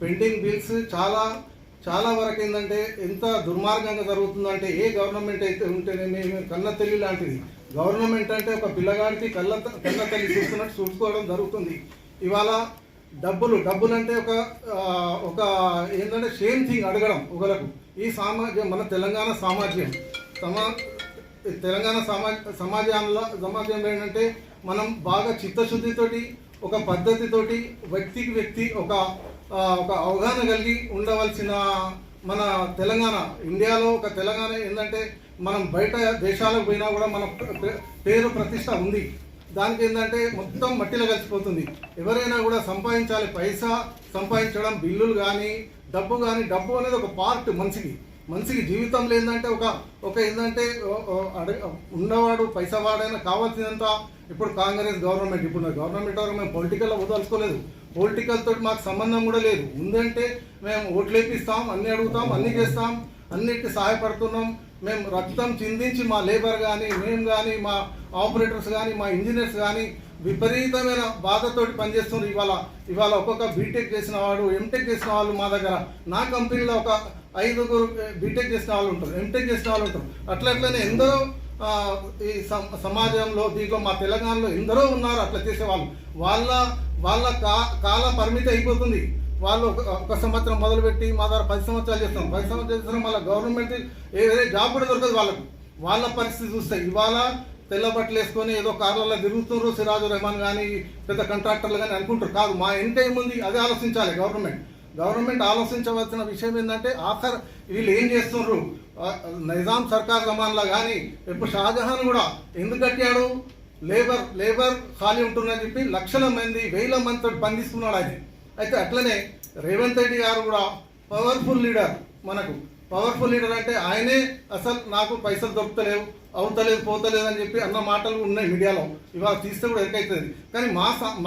Pending bills చాలా చాలా వరకు ఏంటంటే ఎంత దుర్మార్గంగా జరుగుతుందంటే ఏ గవర్నమెంట్ అయితే ఉంటేనే కన్న తల్లి లాంటిది. గవర్నమెంట్ అంటే ఒక పిల్లగాడికి కన్న తల్లి చూస్తున్నట్టు చూసుకోవడం జరుగుతుంది. ఇవాళ డబ్బులు అంటే ఒక ఏంటంటే సేమ్ థింగ్ అడగడం ఒకలకు. ఈ సమాజం మన తెలంగాణ సమాజంలో ఏంటంటే మనం బాగా చిత్తశుద్ధితోటి ఒక పద్ధతితోటి వ్యక్తి ఒక అవగాహన కలిగి ఉండవలసిన మన తెలంగాణ, ఇండియాలో ఒక తెలంగాణ ఏంటంటే మనం బయట దేశాలకు పోయినా కూడా మన పేరు ప్రతిష్ట ఉంది. దానికి ఏంటంటే మొత్తం మట్టిలో కలిసిపోతుంది. ఎవరైనా కూడా సంపాదించాలి, పైసా సంపాదించడం, బిల్లులు కానీ డబ్బు అనేది ఒక పార్ట్ మనిషికి జీవితంలో ఏంటంటే ఒక ఏంటంటే ఉన్నవాడు పైసా వాడైనా కావాల్సినంత. ఇప్పుడు కాంగ్రెస్ గవర్నమెంట్, గవర్నమెంట్ వరకు మేము పొలిటికల్లో వదలుచుకోలేదు. పొలిటికల్ తోటి మాకు సంబంధం కూడా లేదు. ఉందంటే మేము ఓట్లు వేపిస్తాం, అన్నీ అడుగుతాం, అన్నీ చేస్తాం, అన్నిటికీ సహాయపడుతున్నాం. మేము రక్తం చిందించి మా లేబర్ కానీ మేము కానీ మా ఆపరేటర్స్ కానీ మా ఇంజనీర్స్ కానీ విపరీతమైన బాధతోటి పనిచేస్తున్నారు. ఇవాళ ఒక్కొక్క బీటెక్ చేసిన వాడు, ఎంటెక్ చేసిన వాళ్ళు మా దగ్గర, నా కంపెనీలో ఒక 5 బీటెక్ చేసిన వాళ్ళు ఉంటారు, ఎంటెక్ చేసిన వాళ్ళు ఉంటారు. అట్లనే ఎందరో ఈ సమాజంలో దీంట్లో మా తెలంగాణలో ఎందరో ఉన్నారు అట్లా చేసేవాళ్ళు. వాళ్ళ కాల పరిమితి అయిపోతుంది. వాళ్ళు ఒక సంవత్సరం మొదలుపెట్టి మా దగ్గర 10 సంవత్సరాలు చేస్తాం. 10 సంవత్సరాలు చేస్తాం, మళ్ళీ గవర్నమెంట్ ఏదైతే జాబ్ కూడా దొరకదు వాళ్ళకు. వాళ్ళ పరిస్థితి చూస్తే ఇవాళ తెల్ల బట్టలు వేసుకొని ఏదో కార్లలో తిరుగుతున్నారు సిరాజు రెహమాన్ కానీ పెద్ద కాంట్రాక్టర్లు కానీ అనుకుంటారు. కాదు, మా ఎంత ఏముంది అదే ఆలోచించాలి గవర్నమెంట్ ఆలోచించవలసిన విషయం ఏంటంటే వీళ్ళు ఏం చేస్తున్నారు. నిజాం సర్కార్ జమాన్లా కానీ ఇప్పుడు షాజహాన్ కూడా ఎందుకు కట్టాడు, లేబర్ ఖాళీ ఉంటుందని చెప్పి లక్షల మంది 1000 మందితో పని తీసుకున్నాడు ఆయన. అయితే అట్లనే రేవంత్ రెడ్డి గారు కూడా పవర్ఫుల్ లీడర్ అంటే ఆయనే అసలు నాకు పైసలు దొరుకుతలేవు, అవుతలేదు, పోతలేదు అని చెప్పి అన్న మాటలు ఉన్నాయి మీడియాలో. ఇవాళ తీస్తే కూడా ఎక్కైతుంది. కానీ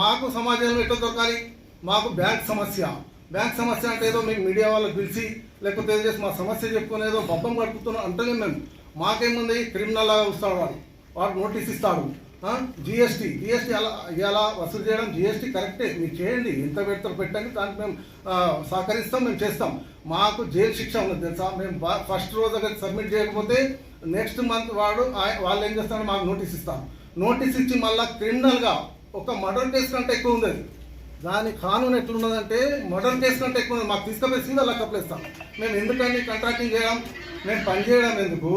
మాకు సమాజంలో ఎట్లా దొరకాలి? మాకు బ్యాంక్ సమస్య అంటే ఏదో మీకు మీడియా వాళ్ళకి పిలిచి లేకపోతే ఏదో చేసి మా సమస్య చెప్పుకొని ఏదో బొబ్బం కట్టుకుతున్నాం అంటేనే మేము. మాకేముంది, క్రిమినల్ లాగా వస్తాడు వాడు నోటీస్ ఇస్తాడు. జిఎస్టీ ఇలా వసూలు చేయడం, జిఎస్టీ కరెక్టే, మీరు చేయండి, ఎంత పెడతారు పెట్టండి, దానికి మేము సహకరిస్తాం, మేము చేస్తాం. మాకు జైలు శిక్ష ఉన్నది తెలుసా. మేము ఫస్ట్ రోజు అక్కడ సబ్మిట్ చేయకపోతే నెక్స్ట్ మంత్ వాళ్ళు ఏం చేస్తారో మాకు నోటీస్ ఇస్తాం. నోటీస్ ఇచ్చి మళ్ళీ క్రిమినల్గా ఒక మర్డర్ కేసు కంటే ఎక్కువ ఉంది. దాని కానూన్ ఎట్లున్నదంటే మర్డర్ కేసు కంటే ఎక్కువ ఉంది. మాకు తీసుకుపోయి సీదా లెక్కలు ఇస్తాం. మేము ఎందుకండి కాంట్రాక్టింగ్ చేయడం, మేము పనిచేయడం ఎందుకు,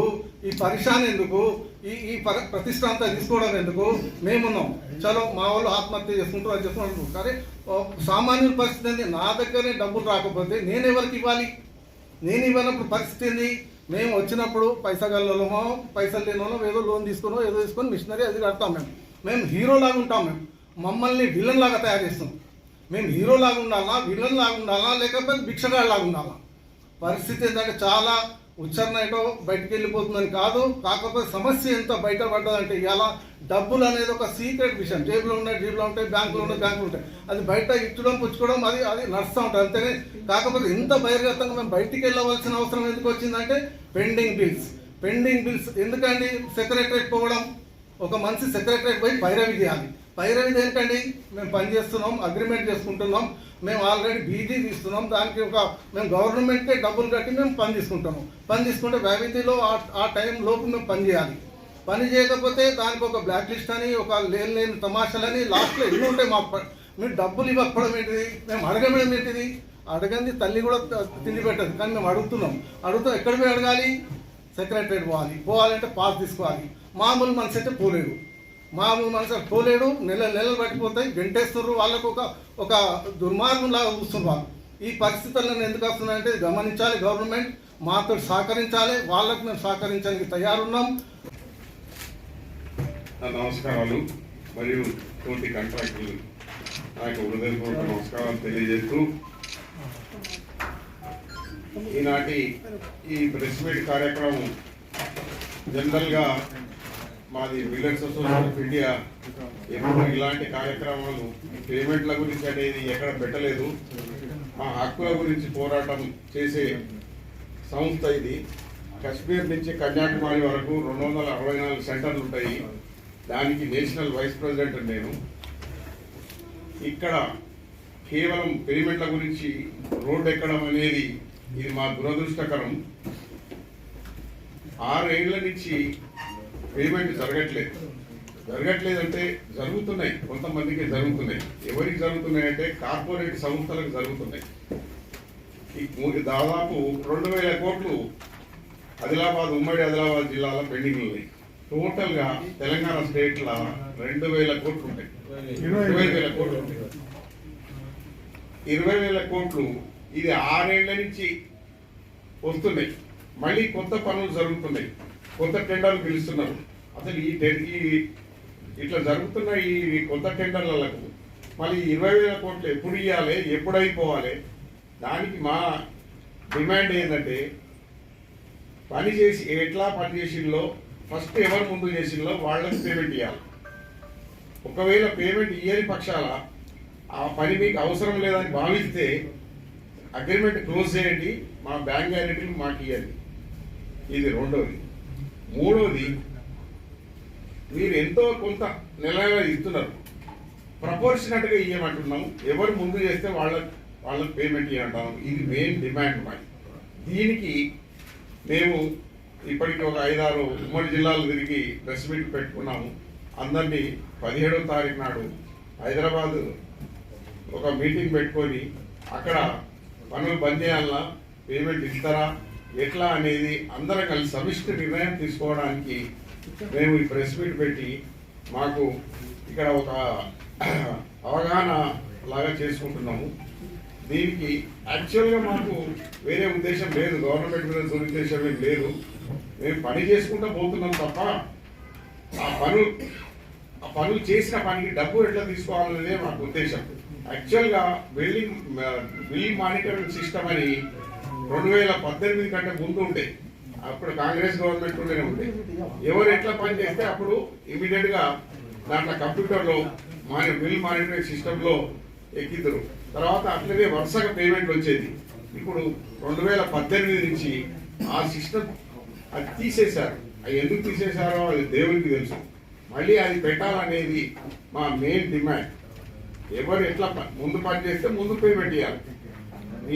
ఈ పరిశాన్ ఎందుకు, ఈ ప్రతిష్ట అంతా తీసుకోవడం ఎందుకు? మేమున్నాం, చలో మా వాళ్ళు ఆత్మహత్య చేసుకుంటారు, అది చేసుకుంటారు. కానీ సామాన్యుల పరిస్థితి ఏంది? నా దగ్గరనే డబ్బులు రాకపోతే నేను ఎవరికి ఇవ్వాలి? నేను ఇవ్వనప్పుడు పరిస్థితి ఏంది? మేము వచ్చినప్పుడు పైసగల్లమో పైసలు లేనో ఏదో లోన్ తీసుకొని మిషనరీ అది కడతాం. మేము హీరోలాగా ఉంటాం. మమ్మల్ని విలన్ లాగా తయారు చేస్తాం. మేము హీరోలాగా ఉండాలా, విలన్ లాగా ఉండాలా, లేకపోతే భిక్షగాడిలాగా ఉండాలా? పరిస్థితి ఏంటంటే చాలా ఉచ్చారణ ఏటో బయటకు వెళ్ళిపోతుందని కాదు, కాకపోతే సమస్య ఎంత బయటపడ్డదంటే ఇలా డబ్బులు అనేది ఒక సీక్రెట్ విషయం. జేబులో ఉంటాయి, బ్యాంకులో ఉంటాయి. అది బయట ఇచ్చడం పుచ్చుకోవడం అది నడుస్తూ ఉంటుంది అంతేనే. కాకపోతే ఇంత బహిర్గతంగా మేము బయటికి వెళ్ళవలసిన అవసరం ఎందుకు వచ్చిందంటే పెండింగ్ బిల్స్. ఎందుకండి సెక్రటరేట్ పోవడం? ఒక మనిషి సెక్రటరేట్ పోయి పైరవి చేయాలి. పైరవి ఏంటండి? మేము పని చేస్తున్నాం, అగ్రిమెంట్ చేసుకుంటున్నాం, మేము ఆల్రెడీ బీజీ తీస్తున్నాం, దానికి మేము గవర్నమెంట్కే డబ్బులు కట్టి మేము పని తీసుకుంటే వ్యవధిలో ఆ టైం లోపు మేము పని చేయాలి. పని చేయకపోతే దానికి ఒక బ్లాక్ లిస్ట్ అని, ఒక లేని తమాషాలని లాస్ట్లో ఎన్ని ఉంటాయి. మీరు డబ్బులు ఇవ్వకపోవడం ఏంటిది, మేము అడగడం ఏంటిది? అడగంది తల్లి కూడా తిండి పెట్టదు. కానీ మేము అడుగుతాం. ఎక్కడ పోయి అడగాలి? సెక్రటరేట్ పోవాలంటే పాస్ తీసుకోవాలి. మామూలు మనిషి అయితే పోలేడు. నెలలు పట్టిపోతాయి, గంటేస్తున్నారు. వాళ్ళకు ఒక దుర్మార్గంలాగా చూస్తున్నారు వాళ్ళు. ఈ పరిస్థితులను ఎందుకు వస్తున్నాయంటే గమనించాలి. గవర్నమెంట్ మాతో సహకరించాలి. వాళ్ళకు మేము సహకరించడానికి తయారున్నాం. నమస్కారాలు మరియు తోటి కాంట్రాక్టులు నాకు హృదయపూర్వక నమస్కారాలు తెలియజేస్తూ ఈనాటి ఈ ప్రెస్ మీట్ కార్యక్రమం జనరల్గా మాది బిల్డర్స్ అసోసియేషన్ ఆఫ్ ఇండియా ఎప్పుడు ఇలాంటి కార్యక్రమాలు పేమెంట్ల గురించి అనేది ఎక్కడ పెట్టలేదు. మా హక్కుల గురించి పోరాటం చేసే సంస్థ ఇది. కశ్మీర్ నుంచి కన్యాకుమారి వరకు 264 సెంటర్లు ఉంటాయి. దానికి నేషనల్ వైస్ ప్రెసిడెంట్ నేను. ఇక్కడ కేవలం పేమెంట్ల గురించి రోడ్డు ఎక్కడం అనేది ఇది మా దురదృష్టకరం. 6 ఏళ్ల నుంచి పేమెంట్ జరగట్లేదంటే జరుగుతున్నాయి, కొంతమందికి జరుగుతున్నాయి. ఎవరికి జరుగుతున్నాయంటే కార్పొరేట్ సంస్థలకు జరుగుతున్నాయి. దాదాపు 2000 కోట్లు ఉమ్మడి ఆదిలాబాద్ జిల్లాలో పెండింగ్ ఉన్నాయి. టోటల్గా తెలంగాణ స్టేట్లో 2000 కోట్లు ఉంటాయి. 20,000 కోట్లు ఉంటాయి. 20,000 కోట్లు ఇది 6 ఏళ్ల నుంచి వస్తున్నాయి. మళ్ళీ కొత్త పనులు జరుగుతున్నాయి, కొత్త టెండర్లు పిలుస్తున్నారు. అసలు ఇట్లా జరుగుతున్న ఈ కొత్త టెండర్లకు మళ్ళీ 20,000 కోట్లు ఎప్పుడు ఇవ్వాలి, ఎప్పుడు అయిపోవాలి? దానికి మా డిమాండ్ ఏంటంటే ఎట్లా పని చేసిందో ఫస్ట్ ఎవరు ముందు చేసిందో వాళ్ళకి పేమెంట్ ఇవ్వాలి. ఒకవేళ పేమెంట్ ఇయ్యని పక్షాల ఆ పని మీకు అవసరం లేదని భావిస్తే అగ్రిమెంట్ క్లోజ్ చేయండి, మా బ్యాంక్ గ్యారెంటీలు మాకు ఇవ్వండి. ఇది రెండోది. మూడోది, మీరు ఎంతో కొంత నెల ఇస్తున్నారు, ప్రపోర్షనట్గా ఇవ్వమంటున్నాం. ఎవరు ముందు చేస్తే వాళ్ళకి పేమెంట్ ఇవ్వమంటాం. ఇది మెయిన్ డిమాండ్ మాది. దీనికి మేము ఇప్పటికి ఒక 5-6 ఉమ్మడి జిల్లాలు తిరిగి ప్రెస్ మీట్ పెట్టుకున్నాము. అందరినీ 17వ తారీఖు నాడు హైదరాబాద్ ఒక మీటింగ్ పెట్టుకొని అక్కడ పనులు బంద్ చేయాలన్నా, పేమెంట్ ఇస్తారా, ఎట్లా అనేది అందరం కలిసి సమిష్టి నిర్ణయం తీసుకోవడానికి మేము ఈ ప్రెస్ మీట్ పెట్టి మాకు ఇక్కడ ఒక అవగాహన లాగా చేసుకుంటున్నాము. దీనికి యాక్చువల్గా మాకు వేరే ఉద్దేశం లేదు, గవర్నమెంట్ మీద దురుద్దేశం ఏం లేదు. మేము పని చేసుకుంటూ పోతున్నాం తప్ప ఆ పనులు చేసిన పనికి డబ్బు ఎట్లా తీసుకోవాలనేదే మాకు ఉద్దేశం. యాక్చువల్గా బిల్ మానిటరింగ్ సిస్టమ్ అని 2018 కంటే ముందు ఉంటే, అప్పుడు కాంగ్రెస్ గవర్నమెంట్ ఉంటేనే ఉంటే, ఎవరు ఎట్లా పని చేస్తే అప్పుడు ఇమీడియట్గా దాంట్లో కంప్యూటర్లో బిల్ మానిటరింగ్ సిస్టంలో ఎక్కిద్దరు. తర్వాత అట్లనే వరుసగా పేమెంట్ వచ్చేది. ఇప్పుడు 2018 నుంచి ఆ సిస్టమ్ అది తీసేశారు. అది ఎందుకు తీసేశారో అది దేవునికి తెలుసు. మళ్ళీ అది పెట్టాలనేది మా మెయిన్ డిమాండ్. ఎవరు ఎట్లా ముందు పని చేస్తే ముందు పేమెంట్ ఇవ్వాలి.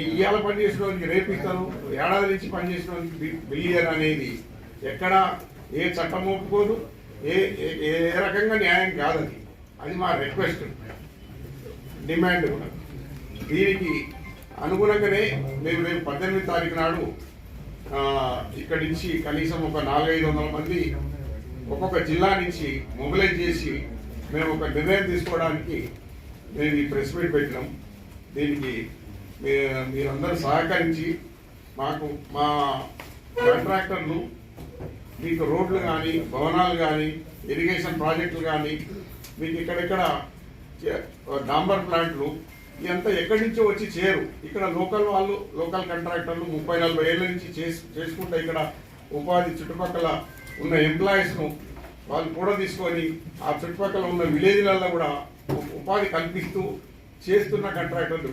ఇవాళ పని చేసిన వాళ్ళకి రేపు ఇస్తాను, ఏడాది నుంచి పని చేసిన వాళ్ళకి బిల్ ఇయర్ అనేది ఎక్కడ ఏ చట్టం ఒప్పుకోదు, ఏ రకంగా న్యాయం కాదని. అది మా రిక్వెస్ట్, డిమాండ్ కూడా. దీనికి అనుగుణంగానే మేము రేపు 18వ తారీఖు నాడు ఇక్కడి నుంచి కనీసం ఒక 400-500 మంది ఒక్కొక్క జిల్లా నుంచి మొబిలైజ్ చేసి మేము ఒక నిర్ణయం తీసుకోవడానికి మేము ఈ ప్రెస్ మీట్ పెట్టినాం. దీనికి మీరందరూ సహకరించి మాకు మా కాంట్రాక్టర్లు మీకు రోడ్లు కానీ, భవనాలు కానీ, ఇరిగేషన్ ప్రాజెక్టులు కానీ, మీకు ఇక్కడెక్కడ డాంబర్ ప్లాంట్లు ఇదంతా ఎక్కడి నుంచో వచ్చి చేరు. ఇక్కడ లోకల్ కాంట్రాక్టర్లు 30-40 ఏళ్ళ నుంచి చేసుకుంటే ఇక్కడ ఉపాధి చుట్టుపక్కల ఉన్న ఎంప్లాయీస్ను వాళ్ళు కూడా తీసుకొని ఆ చుట్టుపక్కల ఉన్న విలేజ్లలో కూడా ఉపాధి కల్పిస్తూ చేస్తున్న కాంట్రాక్టర్లు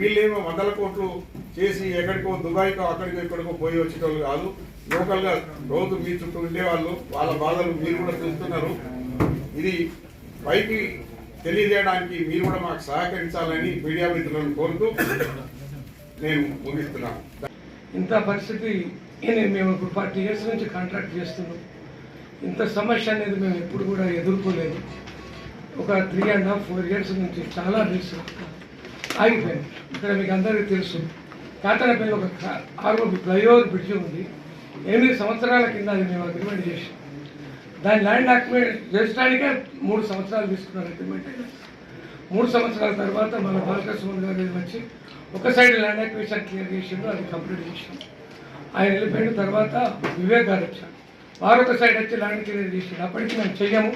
వీళ్ళేమో 100 కోట్లు చేసి ఎక్కడికో దుబాయ్కో అక్కడికో ఇక్కడికో పోయి వచ్చేటోళ్ళు కాదు. లోకల్గా రోజు మీ చుట్టూ ఉండేవాళ్ళు, వాళ్ళ బాధలు మీరు కూడా చూస్తున్నారు. ఇది పైకి తెలియజేయడానికి మీరు కూడా మాకు సహకరించాలని మీడియా మిత్రులను కోరుతూ నేను ముగిస్తున్నాను. ఇంత పరిస్థితి మేము ఇప్పుడు 40 years నుంచి కాంట్రాక్ట్ చేస్తున్నాం. ఇంత సమస్య అనేది మేము ఎప్పుడు కూడా ఎదుర్కోలేదు. ఒక 3.5-4 years నుంచి చాలా బిల్స్ ఆగిపోయింది. ఇక్కడ మీకు అందరికీ తెలుసు, కాతనపల్లి ఒక ఫ్లైఓవర్ బ్రిడ్జ్ ఉంది. 8 సంవత్సరాల కింద అది మేము అగ్రిమెంట్ చేసాం. దాని ల్యాండ్ డాక్యుమెంట్ చేసడానికే 3 సంవత్సరాలు తీసుకున్నారు అగ్రిమెంట్. 3 సంవత్సరాల తర్వాత మన బాలకృష్ణ గారు వచ్చి ఒక సైడ్ ల్యాండ్ అక్విజిషన్ క్లియర్ చేసిండు, అది కంప్లీట్ చేసాం. ఆయన వెళ్ళిపోయిన తర్వాత వివేక్ గారు వచ్చారు, వారు ఒక సైడ్ వచ్చి ల్యాండ్ క్లియర్ చేసిండు. అప్పటికి మేము చెయ్యము,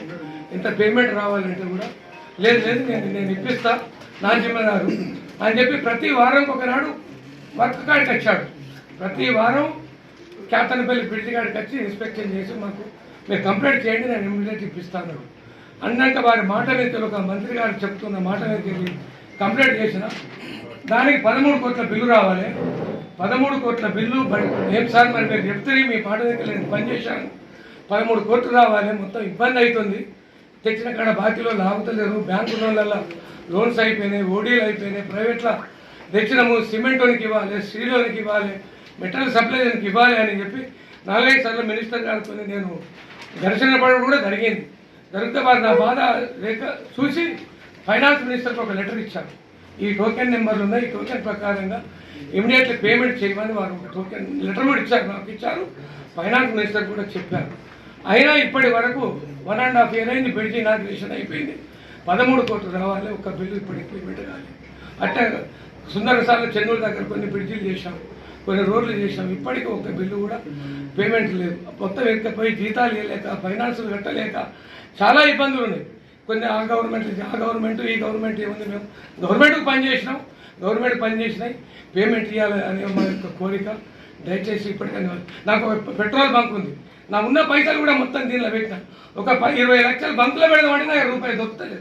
ఇంత పేమెంట్ రావాలంటే కూడా లేదు నేను ఇప్పిస్తా, నా జిమ్మదారు అని చెప్పి ప్రతి వారం ఒకనాడు వర్క్ కాడికి వచ్చాడు. ప్రతి వారం క్యాతనపల్లి బ్రిడ్జ్ కాడికి వచ్చి ఇన్స్పెక్షన్ చేసి మాకు మీరు కంప్లైంట్ చేయండి, నేను ఇమ్మీడియట్ ఇప్పిస్తాను అన్నాక వారి మాట మీద ఒక మంత్రి గారు చెప్తున్న మాట మీదకి వెళ్ళి కంప్లైంట్ చేసిన దానికి 13 కోట్ల బిల్లు రావాలి. 13 కోట్ల బిల్లు ఏం సార్ మరి మీరు చెప్తే మీ మాట దగ్గర నేను పనిచేశాను, 13 కోట్లు రావాలి, మొత్తం ఇబ్బంది అవుతుంది, తెచ్చిన కాడ బాకీలో లాగుతలేరు, బ్యాంకు లోన్స్ అయిపోయినాయి, ఓడీలు అయిపోయినాయి, ప్రైవేట్లో తెచ్చినాము, సిమెంట్కి ఇవ్వాలి, స్టీల్కి ఇవ్వాలి, మెటీరియల్ సప్లైకి ఇవ్వాలి అని చెప్పి 4-5 సార్లు మినిస్టర్ గారితో నేను ఘర్షణ పడడం కూడా జరిగింది. జరిగితే వారు నా బాధ రేఖ చూసి ఫైనాన్స్ మినిస్టర్కి ఒక లెటర్ ఇచ్చారు. ఈ టోకెన్ నెంబర్లు ఉన్నాయి, ఈ టోకెన్ ప్రకారంగా ఇమీడియట్లీ పేమెంట్ చేయమని వారు ఒక టోకెన్ లెటర్ కూడా ఇచ్చారు, నాకు ఇచ్చారు. ఫైనాన్స్ మినిస్టర్ కూడా చెప్పారు. అయినా ఇప్పటి వరకు 1.5 year అయింది, బ్రిడ్జ్ ఇనాగ్రేషన్ అయిపోయింది, 13 కోట్లు రావాలి, ఒక బిల్లు ఇప్పటికి పేమెంట్ కావాలి. అట్లా సుందరసార్లు చెన్నూరు దగ్గర కొన్ని బ్రిడ్జిలు చేశాం, కొన్ని రోడ్లు చేశాం, ఇప్పటికీ ఒక బిల్లు కూడా పేమెంట్ లేదు. మొత్తం ఎక్కపోయి జీతాలు ఇవ్వలేక, ఫైనాన్సులు కట్టలేక చాలా ఇబ్బందులు ఉన్నాయి. కొన్ని ఆ గవర్నమెంట్ ఈ గవర్నమెంట్ ఏముంది, మేము గవర్నమెంట్కి పనిచేసినాం, గవర్నమెంట్ పనిచేసినాయి, పేమెంట్ ఇవ్వాలి అనే మా యొక్క కోరిక. దయచేసి ఇప్పటికైనా నాకు పెట్రోల్ బంక్ ఉంది, నా ఉన్న పైసలు కూడా మొత్తం దీనిలో పెట్టినా. ఒక 20 లక్షలు బంకులో పెడదామంటే నాకు రూపాయి దొరుకుతుంది.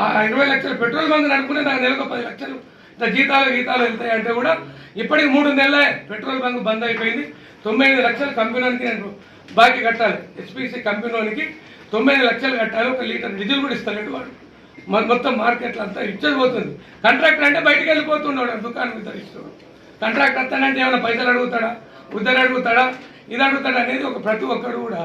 ఆ 20 లక్షలు పెట్రోల్ బంక్ నడుపుకుంటే నాకు నెలకు 10 లక్షలు ఇట్లా గీతాలు వెళ్తాయి అంటే కూడా ఇప్పటికి 3 నెలలే పెట్రోల్ బంక్ బంద్ అయిపోయింది. 9 లక్షలు కంపెనీకి నేను బాకీ కట్టాలి, ఎస్పీసీ కంపెనీకి 9 లక్షలు కట్టాలి. 1 లీటర్ డీజిల్ కూడా ఇస్తలేడు వాడు. మొత్తం మార్కెట్లో అంతా ఇచ్చకపోతుంది. కాంట్రాక్టర్ అంటే బయటికి వెళ్ళిపోతున్నాడు, దుకాణం వితరిస్తున్నాడు. కాంట్రాక్టర్ వస్తానంటే ఏమైనా పైసలు అడుగుతాడా, ఉద్దరు అడుగుతాడా, ఇది అడుగుతాడా అనేది ఒక ప్రతి ఒక్కరు కూడా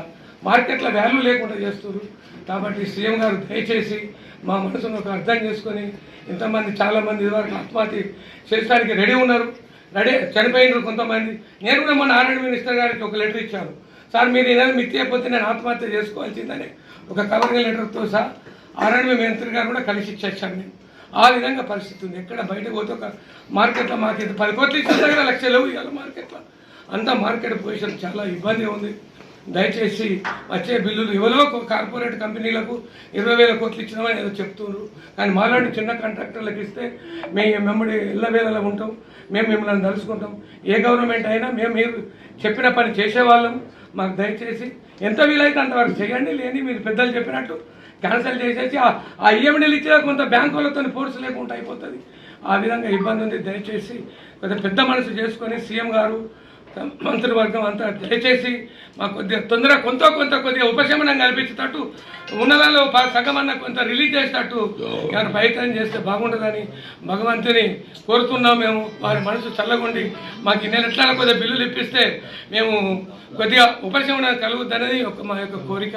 మార్కెట్లో వాల్యూ లేకుండా చేస్తున్నారు. కాబట్టి సీఎం గారు దయచేసి మా మనసును ఒక అర్థం చేసుకొని, ఇంతమంది చాలామంది ఇదివరకు ఆత్మహత్య చేయడానికి రెడీ ఉన్నారు, చనిపోయినారు కొంతమంది. నేను కూడా మొన్న ఆర్ఎండ్ మినిస్టర్ గారికి ఒక లెటర్ ఇచ్చాను, సార్ మీరు ఏదైనా మిత్తి అయిపోతే నేను ఆత్మహత్య చేసుకోవాల్సిందని ఒక కవరింగ్ లెటర్తో సహా ఆర్ఎండ్ మంత్రి గారు కూడా కలిసి ఇచ్చేసాను నేను. ఆ విధంగా పరిస్థితి ఉంది. ఎక్కడ బయటకు పోతే ఒక మార్కెట్లో మాకు 10 కోట్లు ఇచ్చిన దగ్గర లక్షలు ఇవ్వాలి మార్కెట్లో. అంతా మార్కెట్ పొజిషన్ చాలా ఇబ్బందిగా ఉంది. దయచేసి వచ్చే బిల్లులు ఎవరో కార్పొరేట్ కంపెనీలకు 20,000 కోట్లు ఇచ్చినామని ఏదో చెప్తున్నారు, కానీ మాలాంటి చిన్న కాంట్రాక్టర్లకు ఇస్తే మేము మెమ్మడి ఇళ్ళవేళలో ఉంటాం, మేము మిమ్మల్ని తలుసుకుంటాం. ఏ గవర్నమెంట్ అయినా మేము మీరు చెప్పిన పని చేసేవాళ్ళం. మాకు దయచేసి ఎంత వీలైతే అంతవరకు చేయండి, లేని మీరు పెద్దలు చెప్పినట్టు క్యాన్సిల్ చేసేసి ఆ ఈఎండీలు ఇచ్చేదా కొంత బ్యాంకు వాళ్ళతో ఫోర్స్ లేకుండా అయిపోతుంది. ఆ విధంగా ఇబ్బంది ఉంది. దయచేసి కొంచెం పెద్ద మనసు చేసుకొని సీఎం గారు మంత్రివర్గం అంతా దయచేసి మాకు కొద్దిగా తొందరగా కొద్దిగా ఉపశమనం కల్పించేటట్టు, ఉన్నదాలో సగమన్న కొంత రిలీజ్ చేసేటట్టు ఏమైనా ప్రయత్నం చేస్తే బాగుంటుందని భగవంతుని కోరుతున్నాం. మేము వారి మనసు చల్లగుండి మాకు ఈ నెల ఎట్లా కొద్దిగా బిల్లులు ఇప్పిస్తే మేము కొద్దిగా ఉపశమనం కలుగుతుందనేది మా యొక్క కోరిక.